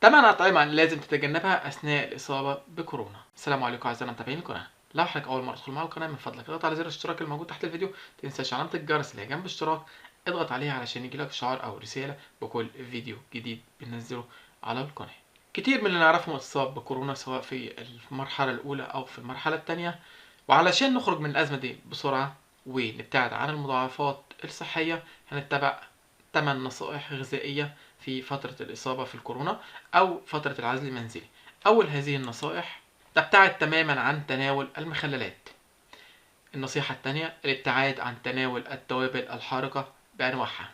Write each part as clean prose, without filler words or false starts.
8 أطعمة لازم تتجنبها أثناء الإصابة بكورونا. السلام عليكم أعزائنا متابعين القناة. لو حضرتك أول مرة تدخل معانا القناة من فضلك اضغط على زر الاشتراك الموجود تحت الفيديو، متنساش علامة الجرس اللي هي جنب الاشتراك اضغط عليها علشان يجيلك إشعار أو رسالة بكل فيديو جديد بننزله على القناة. كتير من اللي نعرفهم اتصاب بكورونا سواء في المرحلة الأولى أو في المرحلة التانية، وعلشان نخرج من الأزمة دي بسرعة ونبتعد عن المضاعفات الصحية هنتبع 8 نصائح غذائية في فترة الإصابة في الكورونا أو فترة العزل المنزلي. أول هذه النصائح: تبتعد تماما عن تناول المخللات. النصيحة الثانية: الابتعاد عن تناول التوابل الحارقة بأنواعها.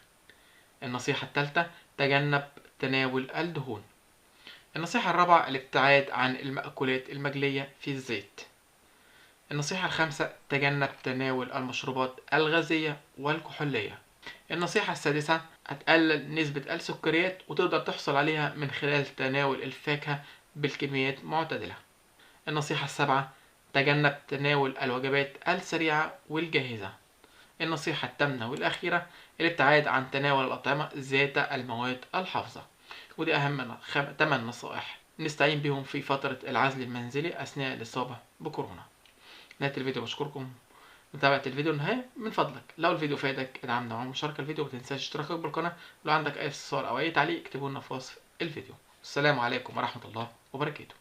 النصيحة الثالثة: تجنب تناول الدهون. النصيحة الرابعة: الابتعاد عن المأكولات المقلية في الزيت. النصيحة الخامسة: تجنب تناول المشروبات الغازية والكحولية. النصيحة السادسة: هتقلل نسبة السكريات وتقدر تحصل عليها من خلال تناول الفاكهة بالكميات معتدلة. النصيحة السابعة: تجنب تناول الوجبات السريعة والجاهزة. النصيحة الثامنة والأخيرة: الابتعاد عن تناول الأطعمة ذات المواد الحافظة. ودي أهم 8 نصائح نستعين بهم في فترة العزل المنزلي أثناء الإصابة بكورونا. نهاية الفيديو بشكركم متابعة الفيديو للنهاية. من فضلك لو الفيديو فادك ادعمنا وعمل مشاركة الفيديو، متنساش اشتراكك بالقناة، ولو عندك أي استفسار أو أي تعليق اكتبوا لنا في وصف الفيديو. السلام عليكم ورحمة الله وبركاته.